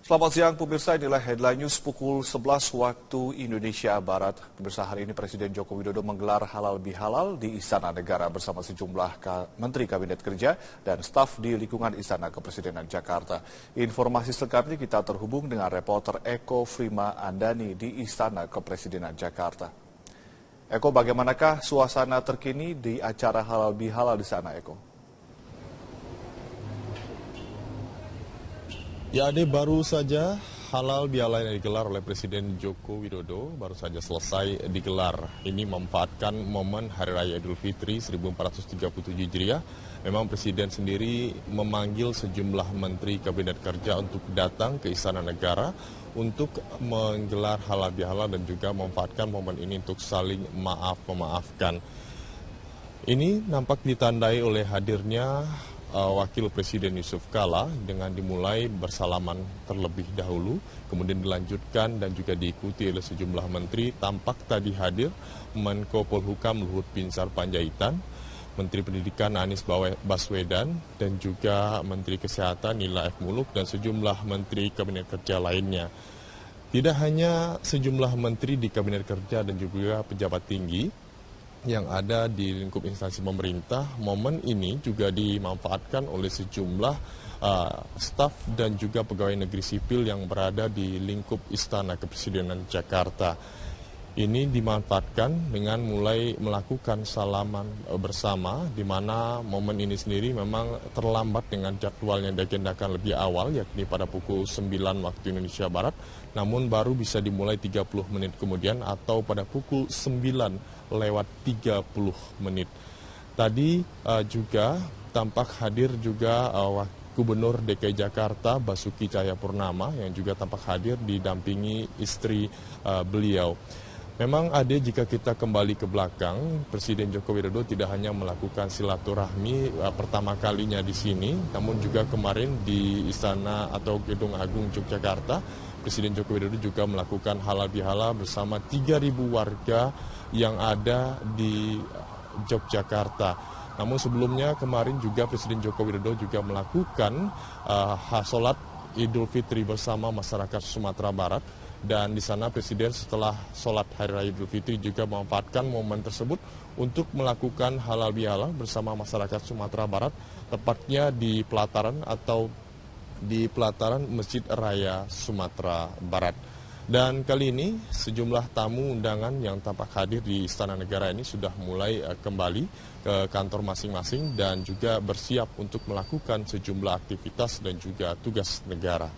Selamat siang pemirsa, inilah headline news pukul 11 waktu Indonesia Barat. Pemirsa, hari ini Presiden Joko Widodo menggelar halal bihalal di Istana Negara bersama sejumlah Menteri Kabinet Kerja dan staf di lingkungan Istana Kepresidenan Jakarta. Informasi selengkapnya kita terhubung dengan reporter Eko Frima Andani di Istana Kepresidenan Jakarta. Eko, bagaimanakah suasana terkini di acara halal bihalal di sana, Eko? Ya, Ade, baru saja halal bihalal yang digelar oleh Presiden Joko Widodo baru saja selesai digelar. Ini memanfaatkan momen Hari Raya Idul Fitri 1437 Hijriah. Memang Presiden sendiri memanggil sejumlah Menteri Kabinet Kerja untuk datang ke Istana Negara untuk menggelar halal bihalal dan juga memanfaatkan momen ini untuk saling memaafkan. Ini nampak ditandai oleh hadirnya Wakil Presiden Yusuf Kala dengan dimulai bersalaman terlebih dahulu, kemudian dilanjutkan dan juga diikuti oleh sejumlah menteri. Tampak tadi hadir Menko Polhukam Luhut Binsar Panjaitan, Menteri Pendidikan Anies Baswedan, dan juga Menteri Kesehatan Nila F. Muluk dan sejumlah Menteri Kabinet Kerja lainnya. Tidak hanya sejumlah menteri di Kabinet Kerja dan juga pejabat tinggi yang ada di lingkup instansi pemerintah, momen ini juga dimanfaatkan oleh sejumlah staf dan juga pegawai negeri sipil yang berada di lingkup Istana Kepresidenan Jakarta. Ini dimanfaatkan dengan mulai melakukan salaman bersama, di mana momen ini sendiri memang terlambat dengan jadwal yang diagendakan lebih awal, yakni pada pukul 9 waktu Indonesia Barat, namun baru bisa dimulai 30 menit kemudian atau pada pukul 9 lewat 30 menit. Tadi juga tampak hadir juga Gubernur DKI Jakarta Basuki Cahayapurnama yang juga tampak hadir didampingi istri beliau. Memang ada, jika kita kembali ke belakang, Presiden Joko Widodo tidak hanya melakukan silaturahmi pertama kalinya di sini, namun juga kemarin di Istana atau Gedung Agung Yogyakarta, Presiden Joko Widodo juga melakukan halal bihalal bersama 3.000 warga yang ada di Yogyakarta. Namun sebelumnya kemarin juga Presiden Joko Widodo juga melakukan sholat Idul Fitri bersama masyarakat Sumatera Barat. Dan di sana Presiden setelah sholat Hari Raya Idul Fitri juga memanfaatkan momen tersebut untuk melakukan halal bihalal bersama masyarakat Sumatera Barat, tepatnya di pelataran Masjid Raya Sumatera Barat. Dan kali ini sejumlah tamu undangan yang tampak hadir di Istana Negara ini sudah mulai kembali ke kantor masing-masing dan juga bersiap untuk melakukan sejumlah aktivitas dan juga tugas negara.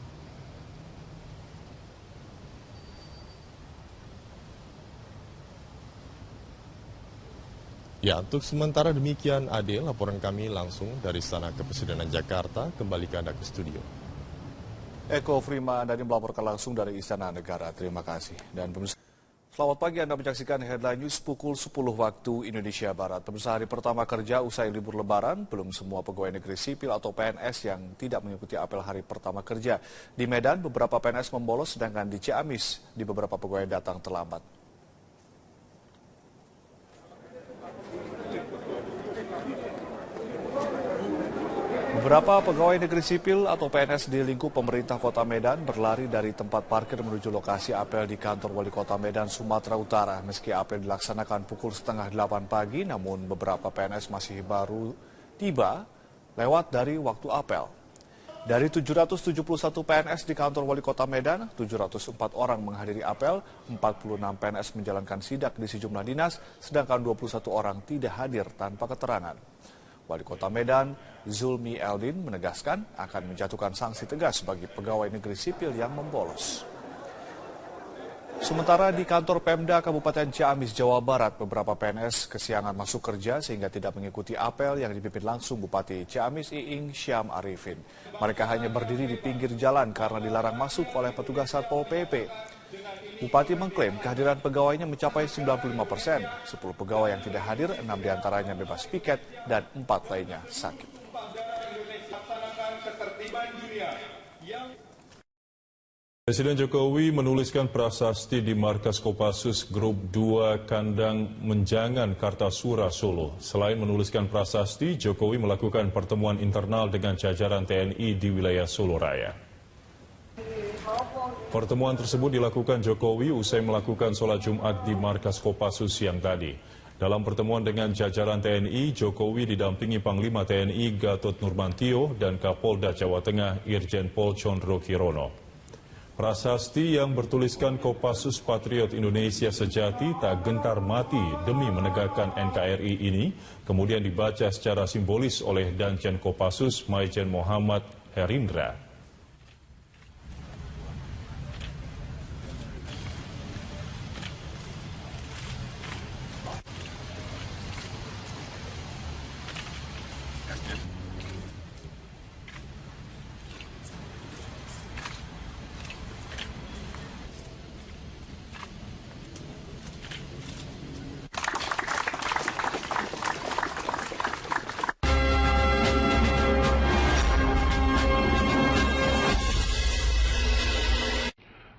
Ya, untuk sementara demikian, Ade, laporan kami langsung dari Istana Kepresidenan Jakarta. Kembali ke Anda ke studio. Eko Frima Andani melaporkan langsung dari Istana Negara. Terima kasih. Dan pemirsa, selamat pagi, Anda menyaksikan headline news pukul 10 waktu Indonesia Barat. Pemirsa, hari pertama kerja usai libur Lebaran, belum semua pegawai negeri sipil atau PNS yang tidak mengikuti apel hari pertama kerja. Di Medan, beberapa PNS membolos, sedangkan di Ciamis, di beberapa pegawai datang terlambat. Beberapa pegawai negeri sipil atau PNS di lingkup pemerintah Kota Medan berlari dari tempat parkir menuju lokasi apel di kantor Wali Kota Medan, Sumatera Utara. Meski apel dilaksanakan pukul setengah 8 pagi, namun beberapa PNS masih baru tiba lewat dari waktu apel. Dari 771 PNS di kantor Wali Kota Medan, 704 orang menghadiri apel, 46 PNS menjalankan sidak di sejumlah dinas, sedangkan 21 orang tidak hadir tanpa keterangan. Wali Kota Medan, Zulmi Eldin, menegaskan akan menjatuhkan sanksi tegas bagi pegawai negeri sipil yang membolos. Sementara di kantor Pemda Kabupaten Ciamis, Jawa Barat, beberapa PNS kesiangan masuk kerja sehingga tidak mengikuti apel yang dipimpin langsung Bupati Ciamis Iing Syam Arifin. Mereka hanya berdiri di pinggir jalan karena dilarang masuk oleh petugas Satpol PP. Bupati mengklaim kehadiran pegawainya mencapai 95%. 10 pegawai yang tidak hadir, 6 diantaranya bebas piket dan 4 lainnya sakit. Presiden Jokowi menuliskan prasasti di markas Kopassus Grup 2 Kandang Menjangan, Kartasura, Solo. Selain menuliskan prasasti, Jokowi melakukan pertemuan internal dengan jajaran TNI di wilayah Solo Raya. Pertemuan tersebut dilakukan Jokowi usai melakukan sholat Jumat di markas Kopassus siang tadi. Dalam pertemuan dengan jajaran TNI, Jokowi didampingi Panglima TNI Gatot Nurmantio dan Kapolda Jawa Tengah Irjen Pol Condro Kirono. Prasasti yang bertuliskan Kopassus Patriot Indonesia Sejati tak gentar mati demi menegakkan NKRI ini kemudian dibaca secara simbolis oleh Danjen Kopassus Maijen Muhammad Herindra.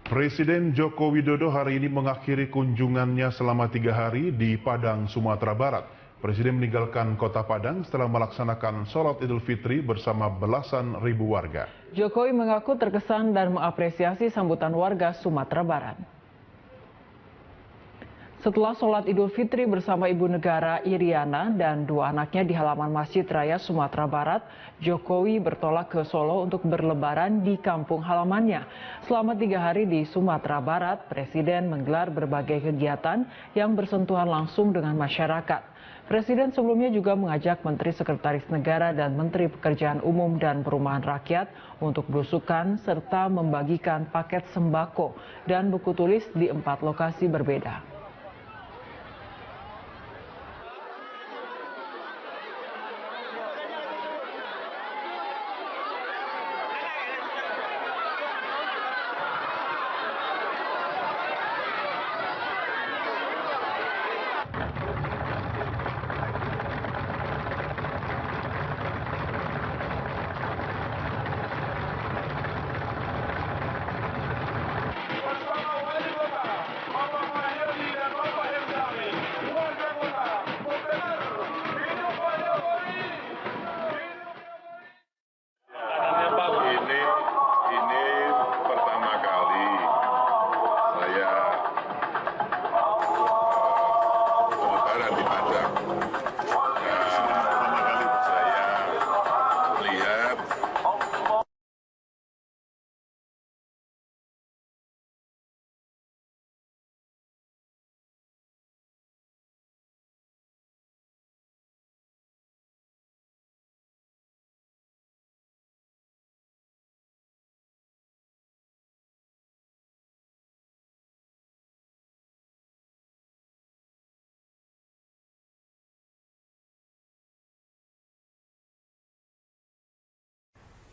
Presiden Joko Widodo hari ini mengakhiri kunjungannya selama 3 hari di Padang, Sumatera Barat. Presiden meninggalkan kota Padang setelah melaksanakan sholat Idul Fitri bersama belasan ribu warga. Jokowi mengaku terkesan dan mengapresiasi sambutan warga Sumatera Barat. Setelah sholat Idul Fitri bersama Ibu Negara Iriana dan 2 anaknya di halaman Masjid Raya Sumatera Barat, Jokowi bertolak ke Solo untuk berlebaran di kampung halamannya. Selama 3 hari di Sumatera Barat, Presiden menggelar berbagai kegiatan yang bersentuhan langsung dengan masyarakat. Presiden sebelumnya juga mengajak Menteri Sekretaris Negara dan Menteri Pekerjaan Umum dan Perumahan Rakyat untuk belusukan serta membagikan paket sembako dan buku tulis di 4 lokasi berbeda.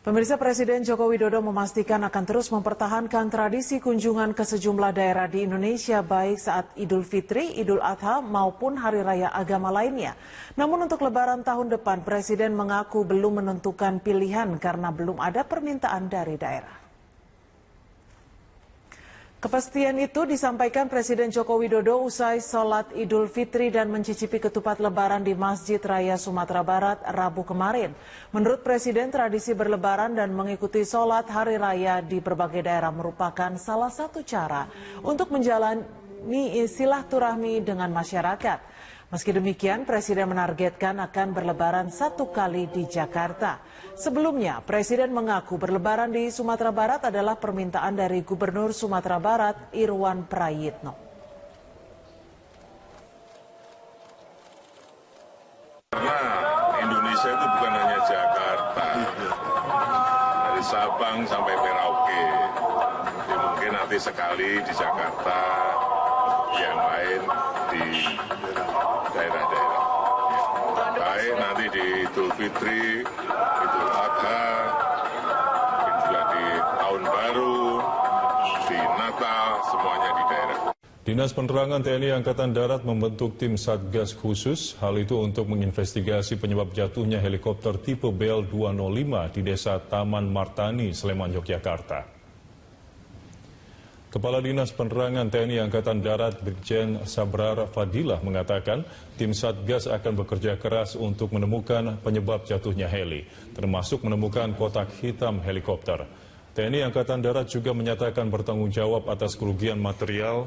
Pemirsa, Presiden Joko Widodo memastikan akan terus mempertahankan tradisi kunjungan ke sejumlah daerah di Indonesia baik saat Idul Fitri, Idul Adha maupun hari raya agama lainnya. Namun untuk Lebaran tahun depan, Presiden mengaku belum menentukan pilihan karena belum ada permintaan dari daerah. Kepastian itu disampaikan Presiden Joko Widodo usai sholat Idul Fitri dan mencicipi ketupat Lebaran di Masjid Raya Sumatera Barat Rabu kemarin. Menurut Presiden, tradisi berlebaran dan mengikuti sholat hari raya di berbagai daerah merupakan salah satu cara untuk menjalani silaturahmi dengan masyarakat. Meski demikian, Presiden menargetkan akan berlebaran 1 kali di Jakarta. Sebelumnya, Presiden mengaku berlebaran di Sumatera Barat adalah permintaan dari Gubernur Sumatera Barat, Irwan Prayitno. Karena Indonesia itu bukan hanya Jakarta, dari Sabang sampai Merauke. Jadi mungkin nanti sekali di Jakarta, yang lain di daerah-daerah. Baik nanti di Idul Fitri, Idul Adha, mungkin juga di Tahun Baru, di Natal, semuanya di daerah. Dinas Penerangan TNI Angkatan Darat membentuk tim Satgas khusus. Hal itu untuk menginvestigasi penyebab jatuhnya helikopter tipe Bell 205 di Desa Taman Martani, Sleman, Yogyakarta. Kepala Dinas Penerangan TNI Angkatan Darat Brigjen Sabrar Fadilah mengatakan tim Satgas akan bekerja keras untuk menemukan penyebab jatuhnya heli, termasuk menemukan kotak hitam helikopter. TNI Angkatan Darat juga menyatakan bertanggung jawab atas kerugian material,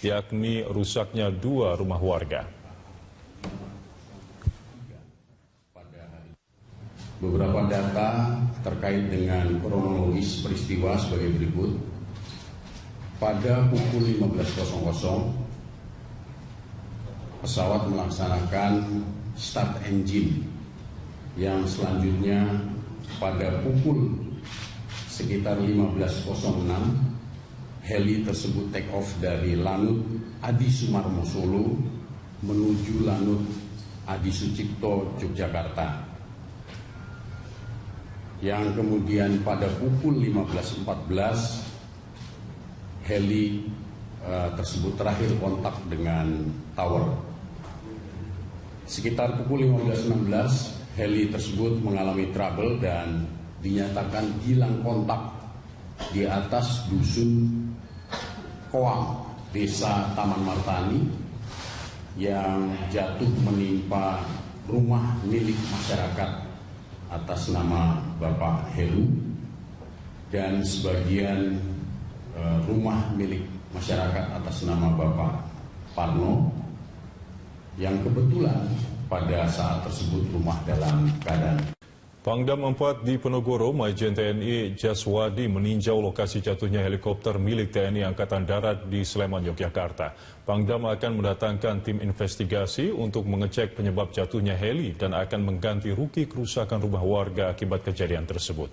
yakni rusaknya 2 rumah warga. Beberapa data terkait dengan kronologis peristiwa sebagai berikut. Pada pukul 15.00, pesawat melaksanakan start engine, yang selanjutnya pada pukul sekitar 15.06, heli tersebut take off dari Lanut Adi Sumarmo Solo menuju Lanut Adi Sucipto Yogyakarta. Yang kemudian pada pukul 15.14 heli tersebut terakhir kontak dengan tower. Sekitar pukul 15.16 heli tersebut mengalami trouble dan dinyatakan hilang kontak di atas dusun Koang, Desa Taman Martani, yang jatuh menimpa rumah milik masyarakat atas nama Bapak Heru dan sebagian rumah milik masyarakat atas nama Bapak Parno, yang kebetulan pada saat tersebut rumah dalam keadaan. Pangdam 4 di Penogoro, Majen TNI Jaswadi meninjau lokasi jatuhnya helikopter milik TNI Angkatan Darat di Sleman, Yogyakarta. Pangdam akan mendatangkan tim investigasi untuk mengecek penyebab jatuhnya heli dan akan mengganti rugi kerusakan rumah warga akibat kejadian tersebut.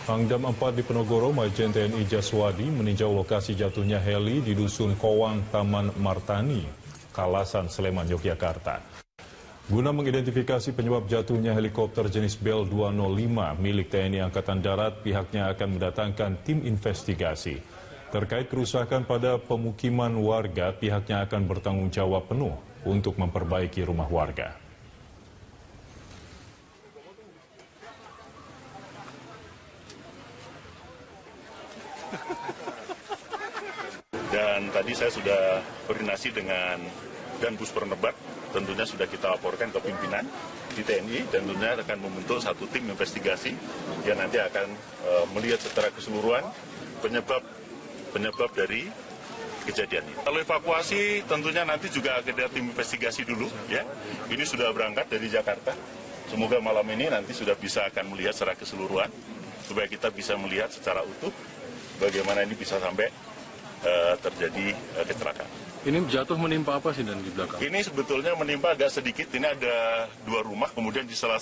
Pangdam 4 di Penogoro, Majen TNI Jaswadi meninjau lokasi jatuhnya heli di Dusun Kowang, Taman Martani, Kalasan, Sleman, Yogyakarta. Guna mengidentifikasi penyebab jatuhnya helikopter jenis Bell 205 milik TNI Angkatan Darat, pihaknya akan mendatangkan tim investigasi. Terkait kerusakan pada pemukiman warga, pihaknya akan bertanggung jawab penuh untuk memperbaiki rumah warga. Dan tadi saya sudah koordinasi dengan Danpus Pernebat, tentunya sudah kita laporkan ke pimpinan di TNI dan tentunya akan membentuk satu tim investigasi yang nanti akan melihat secara keseluruhan penyebab dari kejadian ini. Kalau evakuasi tentunya nanti juga ada tim investigasi dulu ya. Ini sudah berangkat dari Jakarta. Semoga malam ini nanti sudah bisa akan melihat secara keseluruhan supaya kita bisa melihat secara utuh bagaimana ini bisa sampai terjadi kecelakaan. Ini jatuh menimpa apa sih dan di belakang? Ini sebetulnya menimpa agak sedikit. Ini ada 2 rumah, kemudian di salah